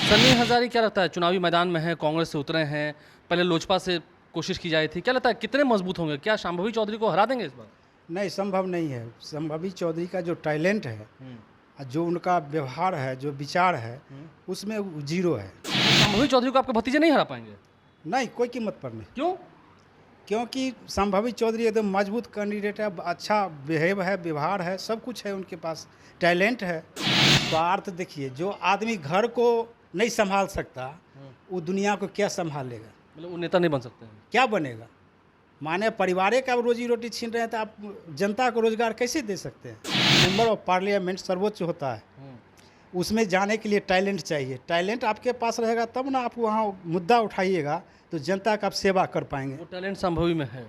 सन्नी हज़ारी क्या लगता है, चुनावी मैदान में है, कांग्रेस से उतरे हैं, पहले लोजपा से कोशिश की जाई थी, क्या लगता है कितने मजबूत होंगे? क्या शांभवी चौधरी को हरा देंगे इस बार? नहीं, संभव नहीं है। संभवी चौधरी का जो टैलेंट है, जो उनका व्यवहार है, जो विचार है, उसमें वो ज़ीरो है। शांभवी चौधरी को आपके भतीजे नहीं हरा पाएंगे? नहीं, कोई कीमत पर नहीं। क्यों? क्योंकि संभवी चौधरी एकदम मजबूत कैंडिडेट है, अच्छा बिहेव है, व्यवहार है, सब कुछ है उनके पास, टैलेंट है। स्वार्थ देखिए, जो आदमी घर को नहीं संभाल सकता, वो दुनिया को क्या संभालेगा? मतलब वो नेता नहीं बन सकते हैं? क्या बनेगा? माने परिवार का रोजी रोटी छीन रहे हैं तो आप जनता को रोजगार कैसे दे सकते हैं? मेंबर ऑफ पार्लियामेंट सर्वोच्च होता है, उसमें जाने के लिए टैलेंट चाहिए। टैलेंट आपके पास रहेगा तब ना आप वहाँ मुद्दा उठाइएगा तो जनता का आप सेवा कर पाएंगे। वो टैलेंट शांभवी में है?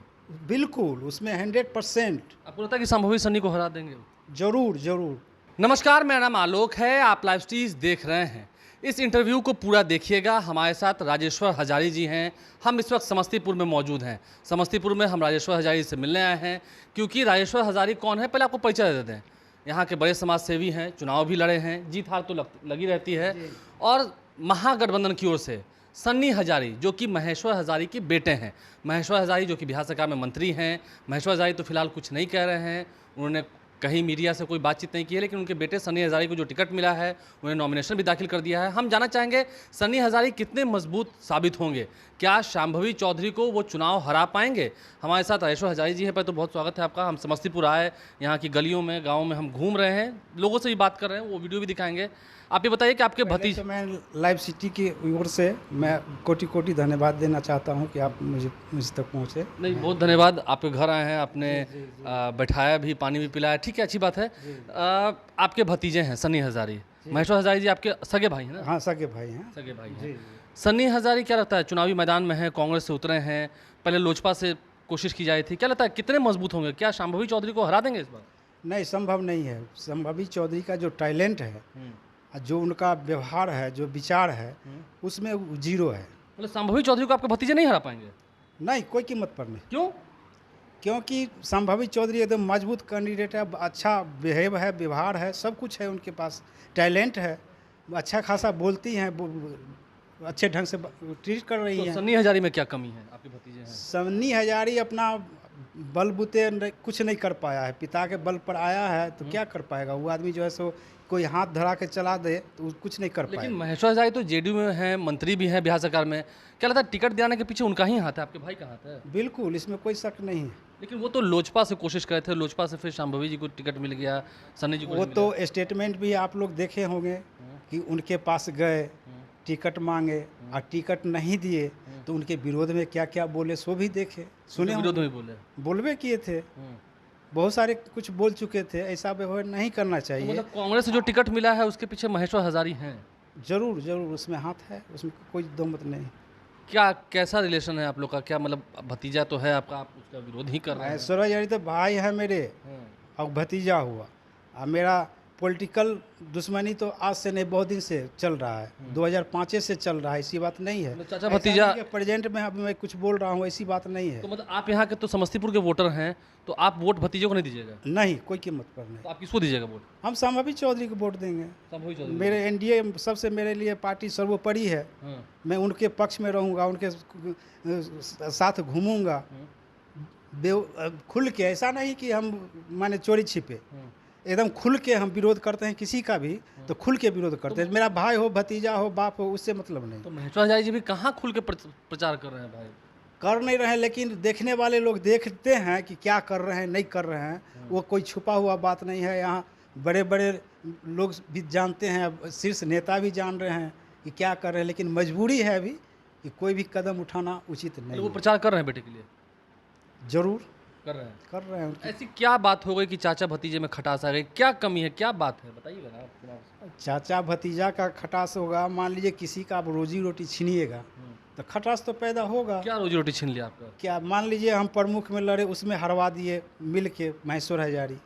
बिल्कुल, उसमें 100%। आपको लगता है कि शांभवी सन्नी को हरा देंगे? जरूर जरूर। नमस्कार, मेरा नाम आलोक है, आप लाइव स्ट्रीज देख रहे हैं। इस इंटरव्यू को पूरा देखिएगा। हमारे साथ राजेश्वर हजारी जी हैं। हम इस वक्त समस्तीपुर में मौजूद हैं। समस्तीपुर में हम राजेश्वर हजारी से मिलने आए हैं क्योंकि राजेश्वर हजारी कौन है, पहले आपको परिचय दे देते हैं। यहाँ के बड़े समाज सेवी हैं, चुनाव भी लड़े हैं, जीत हार तो लगी रहती है। और महागठबंधन की ओर से सन्नी हजारी जो कि महेश्वर हजारी के बेटे हैं। महेश्वर हजारी जो कि बिहार सरकार में मंत्री हैं। महेश्वर हजारी तो फिलहाल कुछ नहीं कह रहे हैं, उन्होंने कहीं मीडिया से कोई बातचीत नहीं की है, लेकिन उनके बेटे सन्नी हजारी को जो टिकट मिला है उन्हें नॉमिनेशन भी दाखिल कर दिया है। हम जानना चाहेंगे सन्नी हजारी कितने मजबूत साबित होंगे, क्या शांभवी चौधरी को वो चुनाव हरा पाएंगे? हमारे साथ राजेश्वर हजारी जी हैं। पर तो बहुत स्वागत है आपका। हम समस्तीपुर आए, यहाँ की गलियों में, गाँव में हम घूम रहे हैं, लोगों से भी बात कर रहे हैं, वो वीडियो भी दिखाएंगे। आप ये बताइए कि आपके भतीजे। तो मैं लाइव सिटी की ओर से मैं कोटि कोटि धन्यवाद देना चाहता हूँ कि आप मुझ तक पहुँचे। नहीं, बहुत धन्यवाद। आपके घर आए हैं, आपने बैठाया भी, पानी भी पिलाया, ठीक है, अच्छी बात है। आपके भतीजे हैं सन्नी हजारी, महेश्वर हजारी जी आपके सगे भाई हैं ना? हाँ, सगे भाई हैं। सगे भाई हैं। सन्नी हजारी क्या लगता है, चुनावी मैदान में है, कांग्रेस से उतरे हैं, पहले लोजपा से कोशिश की जाई थी, क्या लगता है कितने मजबूत होंगे? क्या शांभवी चौधरी को हरा देंगे इस बार? नहीं, संभव नहीं है। संभवी चौधरी का जो टैलेंट है, जो उनका व्यवहार है, जो विचार है, उसमें वो ज़ीरो है। मतलब शांभवी चौधरी को आपके भतीजे नहीं हरा पाएंगे? नहीं, कोई कीमत पर नहीं। क्यों? क्योंकि संभवी चौधरी एकदम मजबूत कैंडिडेट है, अच्छा बिहेव है, व्यवहार है, सब कुछ है उनके पास, टैलेंट है, अच्छा खासा बोलती हैं, अच्छे ढंग से ट्रीट कर रही तो हैं। सन्नी हजारी में क्या कमी है? आपके भतीजे हैं। सन्नी हजारी अपना बलबूते कुछ नहीं कर पाया है, पिता के बल पर आया है तो क्या कर पाएगा वो आदमी? जो है सो कोई हाथ धरा के चला दे तो वो कुछ नहीं कर लेकिन पाएगा। महेश्वर हजारी तो जेडीयू में हैं, मंत्री भी हैं बिहार सरकार में, क्या लगता है टिकट दिलाने के पीछे उनका ही हाथ है, आपके भाई का हाथ है? बिल्कुल, इसमें कोई शक नहीं है। लेकिन वो तो लोजपा से कोशिश करे थे, लोजपा से फिर शांभवी जी को टिकट मिल गया, सन्नी जी को वो नहीं तो स्टेटमेंट भी आप लोग देखे होंगे कि उनके पास गए, टिकट मांगे और टिकट नहीं दिए तो उनके विरोध में क्या क्या बोले सो भी देखे, सुने मिला। विरोध में बोले? बोलबे किए थे, बहुत सारे कुछ बोल चुके थे। ऐसा व्यवहार नहीं करना तो चाहिए। मतलब कांग्रेस से जो टिकट मिला है उसके पीछे महेश्वर हजारी हैं? जरूर जरूर, उसमें हाथ है, उसमें कोई दो मत नहीं। क्या कैसा रिलेशन है आप लोग का? क्या मतलब भतीजा तो है आपका, आप उसका विरोध ही कर रहे हैं? महेश्वर हजारी तो भाई है मेरे और भतीजा हुआ। और मेरा पॉलिटिकल दुश्मनी तो आज से नहीं, बहुत दिन से चल रहा है, 2005 से चल रहा है, ऐसी बात नहीं है। मतलब चाचा भतीजा प्रेजेंट में अभी मैं कुछ बोल रहा हूँ, ऐसी बात नहीं है। तो मतलब आप यहाँ के तो समस्तीपुर के वोटर हैं, तो आप वोट भतीजे को नहीं दीजिएगा? नहीं, कोई कीमत पर नहीं। तो आप किसको दीजिएगा वोट? हम संभवी चौधरी को वोट देंगे। शांभवी चौधरी? मेरे एनडीए सबसे मेरे लिए पार्टी सर्वोपरि है। मैं उनके पक्ष में रहूँगा, उनके साथ घूमूंगा खुल के। ऐसा नहीं कि हम माने चोरी छिपे, एकदम खुल के हम विरोध करते हैं किसी का भी, तो खुल के विरोध करते हैं। मेरा भाई हो, भतीजा हो, बाप हो, उससे मतलब नहीं। तो महेश्वर हजारी जी भी कहाँ खुल के प्रचार कर रहे हैं भाई? कर नहीं रहे हैं, लेकिन देखने वाले लोग देखते हैं कि क्या कर रहे हैं, नहीं कर रहे हैं। वो कोई छुपा हुआ बात नहीं है। यहाँ बड़े बड़े लोग भी जानते हैं, शीर्ष नेता भी जान रहे हैं कि क्या कर रहे हैं, लेकिन मजबूरी है अभी कि कोई भी कदम उठाना उचित नहीं। वो प्रचार कर रहे हैं बेटे के लिए? जरूर कर रहे हैं। कर रहे हैं। ऐसी क्या बात हो गई कि चाचा भतीजे में खटास आ गई? क्या कमी है, क्या बात है, बताइएगा ना आप। चाचा भतीजा का खटास होगा, मान लीजिए किसी का आप रोजी रोटी छीनिएगा तो खटास तो पैदा होगा। क्या रोजी रोटी छीन लिया आपका? क्या मान लीजिए हम प्रमुख में लड़े, उसमें हरवा दिए मिल के महेश्वर हजारी,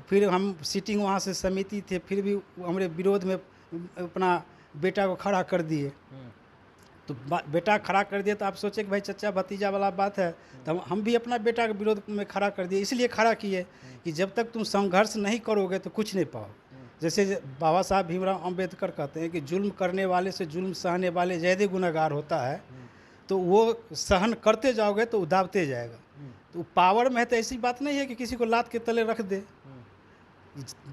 फिर हम सीटिंग वहाँ से समिति थे, फिर भी हमारे विरोध में अपना बेटा को खड़ा कर दिए। तो बेटा खड़ा कर दिया तो आप सोचे कि भाई चचा भतीजा वाला बात है, तो हम भी अपना बेटा के विरोध में खड़ा कर दिए। इसलिए खड़ा किए कि जब तक तुम संघर्ष नहीं करोगे तो कुछ नहीं पाओ। जैसे बाबा साहब भीमराव अंबेडकर कहते हैं कि जुल्म करने वाले से जुल्म सहने वाले ज़्यादा गुनहगार होता है, तो वो सहन करते जाओगे तो उदावते जाएगा। तो पावर में है तो ऐसी बात नहीं है कि किसी को लात के तले रख दे।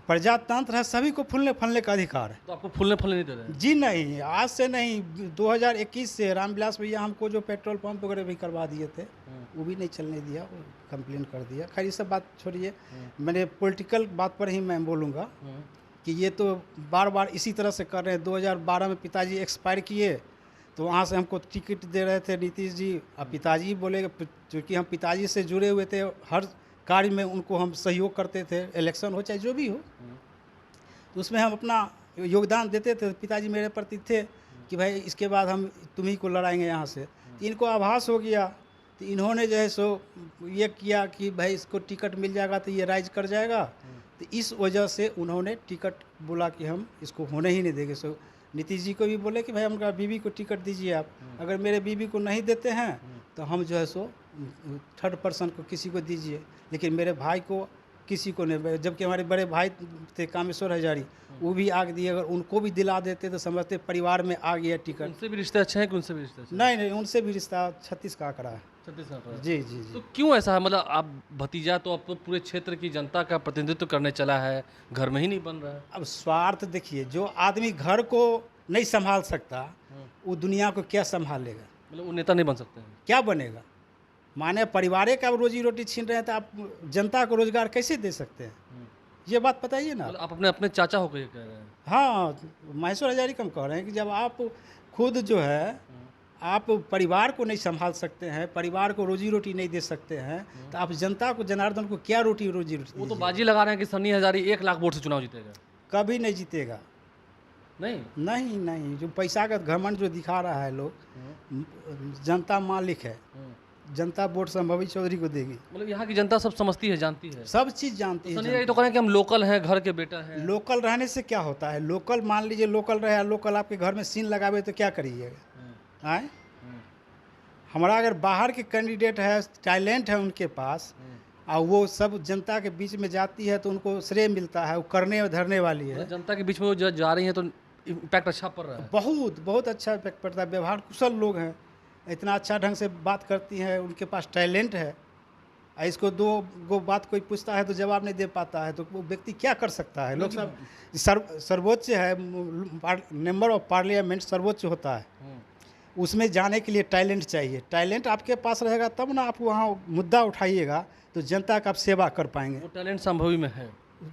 प्रजातंत्र है, सभी को फूलने फलने का अधिकार है। तो आपको फूलने फलने नहीं दे रहे हैं? जी नहीं, आज से नहीं, 2021 से रामविलास भैया हमको जो पेट्रोल पंप वगैरह भी करवा दिए थे, वो भी नहीं चलने दिया, वो कंप्लेन कर दिया। खैर ये सब बात छोड़िए, मैंने पॉलिटिकल बात पर ही मैं बोलूँगा कि ये तो बार बार इसी तरह से कर रहे हैं। 2012 में पिताजी एक्सपायर किए तो वहाँ से हमको टिकट दे रहे थे नीतीश जी। अब पिताजी बोले, क्योंकि हम पिताजी से जुड़े हुए थे, हर कार्य में उनको हम सहयोग करते थे, इलेक्शन हो चाहे जो भी हो, तो उसमें हम अपना योगदान देते थे। पिताजी मेरे प्रति थे कि भाई इसके बाद हम तुम्ही को लड़ाएंगे यहाँ से। तो इनको आभास हो गया, तो इन्होंने जो है सो ये किया कि भाई इसको टिकट मिल जाएगा तो ये राइज कर जाएगा। तो इस वजह से उन्होंने टिकट बोला कि हम इसको होने ही नहीं देंगे। सो नीतीश जी को भी बोले कि भाई हमारा बीवी को टिकट दीजिए आप, अगर मेरे बीवी को नहीं देते हैं तो हम जो है सो थर्ड पर्सन को किसी को दीजिए, लेकिन मेरे भाई को किसी को नहीं। जबकि हमारे बड़े भाई थे कामेश्वर हजारी, वो भी आग दिए, अगर उनको भी दिला देते तो समझते परिवार में आ गया टिकट। उनसे भी रिश्ते अच्छे हैं कि उनसे भी रिश्ते अच्छे हैं? नहीं नहीं, उनसे भी रिश्ता 36 का आंकड़ा है। 36 साल का है। जी जी जी। तो क्यों ऐसा है? मतलब आप भतीजा तो अब तो पूरे क्षेत्र की जनता का प्रतिनिधित्व करने चला है, घर में ही नहीं बन रहा है। अब स्वार्थ देखिए, जो आदमी घर को नहीं संभाल सकता वो दुनिया को क्या संभालेगा? मतलब वो नेता नहीं बन सकते हैं। क्या बनेगा? माने परिवार का रोजी रोटी छीन रहे हैं तो आप जनता को रोजगार कैसे दे सकते हैं? ये बात बताइए ना। मतलब आप अपने अपने चाचा होकर ये कह रहे हैं? हाँ, महेश्वर हजारी कम कह रहे हैं कि जब आप खुद जो है आप परिवार को नहीं संभाल सकते हैं, परिवार को रोजी रोटी नहीं दे सकते हैं, तो आप जनता को, जनार्दन को क्या रोजी रोटी वो तो दीजिए? बाजी लगा रहे हैं कि सन्नी हजारी 1 लाख वोट से चुनाव जीतेगा। कभी नहीं जीतेगा। नहीं नहीं नहीं, जो पैसा का घमंड जो दिखा रहा है लोग, जनता मालिक है, जनता वोट संभवी चौधरी को देगी। मतलब यहाँ की जनता सब समझती है, जानती है। सब चीज़ जानती है सन्नी जनता। हजारी तो कह रहे हैं कि हम लोकल हैं, घर के बेटा हैं। लोकल रहने से क्या होता है? लोकल मान लीजिए लोकल रहे, लोकल आपके घर में सीन लगावे तो क्या करिएगा? आए, हमारा अगर बाहर के कैंडिडेट है, टैलेंट है उनके पास, और वो सब जनता के बीच में जाती है तो उनको श्रेय मिलता है, वो करने और धरने वाली है। मतलब जनता के बीच में वो जा रही है तो इम्पैक्ट अच्छा पड़ रहा है। बहुत बहुत अच्छा इफेक्ट पड़ता है। व्यवहार कुशल लोग हैं, इतना अच्छा ढंग से बात करती हैं, उनके पास टैलेंट है। और इसको दो गो बात कोई पूछता है तो जवाब नहीं दे पाता है, तो वो व्यक्ति क्या कर सकता है? लोकसभा सर्वोच्च है, मेंबर ऑफ पार्लियामेंट सर्वोच्च होता है, उसमें जाने के लिए टैलेंट चाहिए। टैलेंट आपके पास रहेगा तब ना आप वहाँ मुद्दा उठाइएगा तो जनता का आप सेवा कर पाएंगे। वो टैलेंट संभवी में है।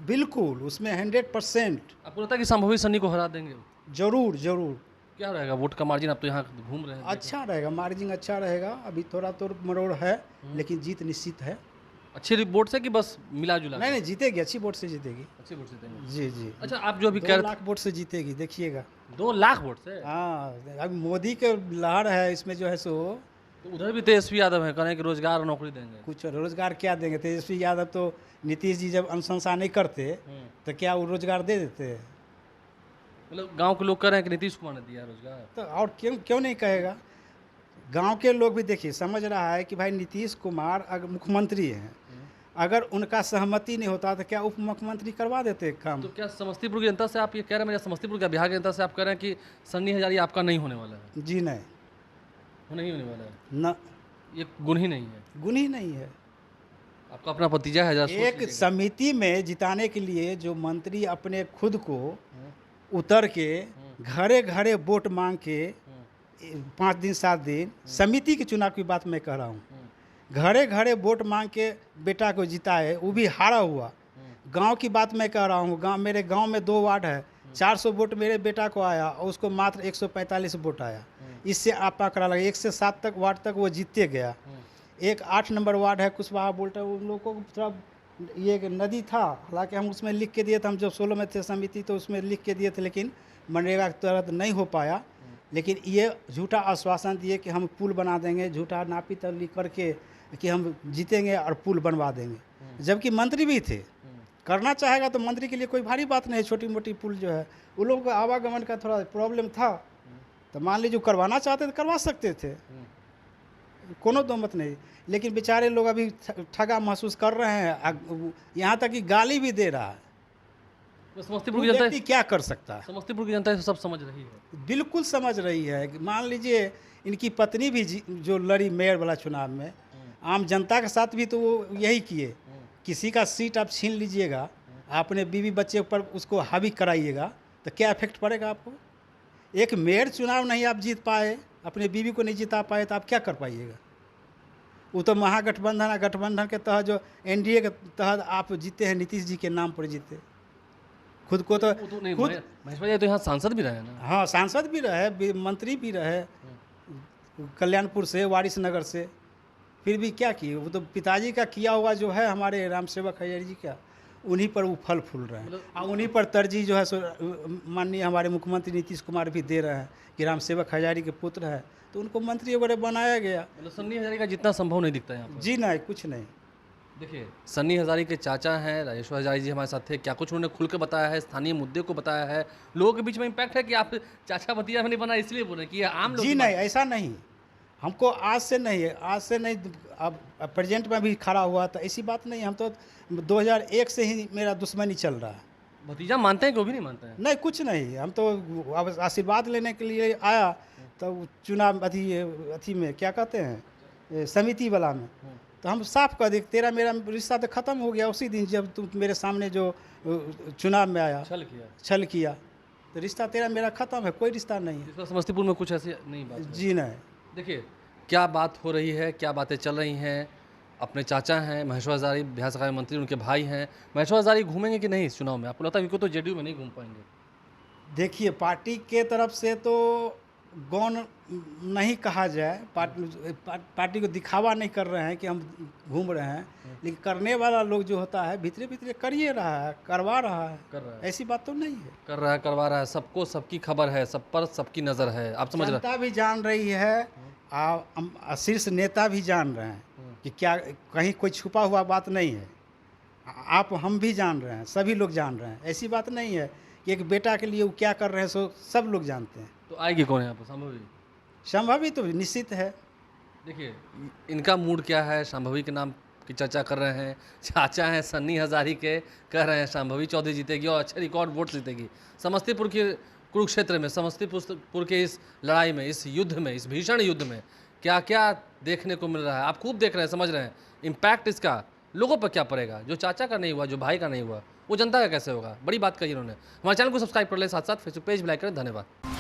बिल्कुल, उसमें 100%। आपको लगता है कि संभवी सन्नी को हरा देंगे? जरूर जरूर। क्या रहेगा वोट का मार्जिन? आप तो यहाँ घूम रहे हैं। अच्छा रहेगा, मार्जिन अच्छा रहेगा। अभी थोड़ा तो मरोड़ है, लेकिन जीत निश्चित है। अच्छी वोट से कि बस मिला जुला? नहीं नहीं, जीतेगी, अच्छी वोट से जीतेगी। अच्छी वोट से देंगे। जी जी। अच्छा, आप जो अभी 2 कह लाख वोट से जीतेगी, देखिएगा। 2 लाख वोट से? हाँ, अभी मोदी के लहर है इसमें जो है सो। तो उधर भी तेजस्वी यादव है, कह रहे हैं कि रोजगार और नौकरी देंगे। कुछ रोजगार क्या देंगे? तेजस्वी यादव तो नीतीश जी जब अनुशंसा नहीं करते तो क्या वो रोजगार दे देते? मतलब गांव के लोग कह रहे हैं कि नीतीश कुमार ने दिया रोजगार। तो और क्यों क्यों नहीं कहेगा? गांव के लोग भी देखिए समझ रहा है कि भाई नीतीश कुमार अगर मुख्यमंत्री हैं, अगर उनका सहमति नहीं होता तो क्या उप मुख्यमंत्री करवा देते काम? तो क्या समस्तीपुर की जनता से आप ये कह रहे हैं, मेरा समस्तीपुर का बिहार की जनता से आप कह रहे हैं कि सन्नी हजारी आपका नहीं होने वाला है? जी नहीं, वो नहीं होने वाला है। न ये गुण ही नहीं है। गुण ही नहीं है। आपका अपना भतीजा है, जरा एक समिति में जिताने के लिए जो मंत्री अपने खुद को उतर के घरे घरे वोट मांग के 5 दिन 7 दिन, समिति के चुनाव की बात मैं कह रहा हूँ, घरे घरे वोट मांग के बेटा को जिताए, वो भी हारा हुआ। गांव की बात मैं कह रहा हूँ, मेरे गांव में 2 वार्ड है, 400 वोट मेरे बेटा को आया और उसको मात्र 145 वोट आया। इससे आपा करा लगा 1 से 7 तक वार्ड तक वो जीतते गया। एक 8 नंबर वार्ड है कुशवाहा बोलता है, उन लोगों को थोड़ा ये एक नदी था, हालांकि हम उसमें लिख के दिए थे, हम जब 16 में थे समिति तो उसमें लिख के दिए थे, लेकिन मनरेगा के तहत नहीं हो पाया। लेकिन ये झूठा आश्वासन दिए कि हम पुल बना देंगे, झूठा नापी तली करके कि हम जीतेंगे और पुल बनवा देंगे, जबकि मंत्री भी थे। करना चाहेगा तो मंत्री के लिए कोई भारी बात नहीं, छोटी मोटी पुल जो है, उन लोगों का आवागमन का थोड़ा प्रॉब्लम था, तो मान लीजिए करवाना चाहते तो करवा सकते थे, कोनो दो मत नहीं। लेकिन बेचारे लोग अभी ठगा महसूस कर रहे हैं, यहाँ तक कि गाली भी दे रहा है। तो समस्तीपुर वो की जनता व्यक्ति क्या कर सकता है? समस्तीपुर की जनता ये सब समझ रही है। बिल्कुल समझ रही है। मान लीजिए इनकी पत्नी भी जो लड़ी मेयर वाला चुनाव में, आम जनता के साथ भी तो वो यही किए। किसी का सीट आप छीन लीजिएगा, अपने बीवी बच्चे पर उसको हावी कराइएगा, तो क्या इफेक्ट पड़ेगा आपको? एक मेयर चुनाव नहीं आप जीत पाए, अपने बीवी को नहीं जिता पाए, तो आप क्या कर पाइएगा? वो तो महागठबंधन गठबंधन के तहत, जो एनडीए के तहत आप जीते हैं, नीतीश जी के नाम पर जीते। खुद को तो वो तो नहीं, खुद महेश भाई तो यहाँ सांसद भी रहे हैं ना। हाँ, सांसद भी रहे, मंत्री भी रहे, कल्याणपुर से, वारिसनगर से, फिर भी क्या किए? वो तो पिताजी का किया हुआ जो है हमारे राम सेवक हजारी जी का, उन्हीं पर वो फल फूल रहे हैं। और उन्हीं पर तरजीह जो है सो माननीय हमारे मुख्यमंत्री नीतीश कुमार भी दे रहे हैं कि राम सेवक हजारी के पुत्र है, तो उनको मंत्री वगैरह बनाया गया। मतलब सन्नी हजारी का जितना संभव नहीं दिखता है यहाँ पर। जी नहीं, कुछ नहीं। देखिए, सन्नी हजारी के चाचा हैं राजेश्वर हजारी जी, हमारे साथ थे। क्या कुछ उन्होंने खुल के बताया है, स्थानीय मुद्दे को बताया है, लोगों के बीच में इम्पैक्ट है कि आप चाचा भतीजा में नहीं बना, इसलिए बोल रहे हैं कि ये आम लोग जी की नहीं, ऐसा नहीं। हमको आज से नहीं है, आज से नहीं, अब प्रेजेंट में भी खड़ा हुआ था, ऐसी बात नहीं। हम तो 2001 से ही मेरा दुश्मनी चल रहा है। बात। भतीजा मानते हैं कि वो भी नहीं मानते हैं? नहीं, कुछ नहीं। हम तो अब आशीर्वाद लेने के लिए आया, तो चुनाव अथी में क्या कहते हैं, समिति वाला में, तो हम साफ कह दें तेरा मेरा रिश्ता तो ख़त्म हो गया उसी दिन जब तुम मेरे सामने जो चुनाव में आया, छल किया, तो रिश्ता तेरा मेरा ख़त्म है, कोई रिश्ता नहीं है। इस बार समस्तीपुर में कुछ ऐसी नहीं बात है। जी नहीं। देखिए, क्या बात हो रही है, क्या बातें चल रही हैं। अपने चाचा हैं महेश्वर हजारी, बिहार सरकार में मंत्री, उनके भाई हैं। महेश्वर हजारी घूमेंगे कि नहीं इस चुनाव में? आपको लगता है कि तो जेडीयू में नहीं घूम पाएंगे? देखिए, पार्टी के तरफ से तो गौन नहीं कहा जाए, पार्टी को दिखावा नहीं कर रहे हैं कि हम घूम रहे हैं, लेकिन करने वाला लोग जो होता है भीतरे भीतरे करिए रहा है, करवा रहा है। ऐसी बात तो नहीं है। कर रहा है, करवा रहा है, सबको सबकी खबर है, सब पर सबकी नज़र है। आप समझ रहे हैं? जनता भी जान रही है, शीर्ष नेता भी जान रहे हैं कि क्या कहीं कोई छुपा हुआ बात नहीं है। आप हम भी जान रहे हैं, सभी लोग जान रहे हैं। ऐसी बात नहीं है कि एक बेटा के लिए वो क्या कर रहे हैं, सो सब लोग जानते हैं। तो आएगी कौन यहाँ पर? संभवी? संभवी तो निश्चित है। देखिए, इनका मूड क्या है? संभवी के नाम की चर्चा कर रहे हैं, चाचा हैं सन्नी हजारी के, कह रहे हैं संभवी चौधरी जीतेगी और अच्छे रिकॉर्ड वोट जीतेगी। समस्तीपुर के कुरुक्षेत्र में, समस्तीपुर के इस लड़ाई में, इस युद्ध में, इस भीषण युद्ध में क्या क्या देखने को मिल रहा है? आप खूब देख रहे हैं, समझ रहे हैं। इम्पैक्ट इसका लोगों पर क्या पड़ेगा? जो चाचा का नहीं हुआ, जो भाई का नहीं हुआ, वो जनता का कैसे होगा? बड़ी बात कही इन्होंने। हमारे चैनल को सब्सक्राइब कर लें, साथ साथ फेसबुक पेज भी लाइक करें। धन्यवाद।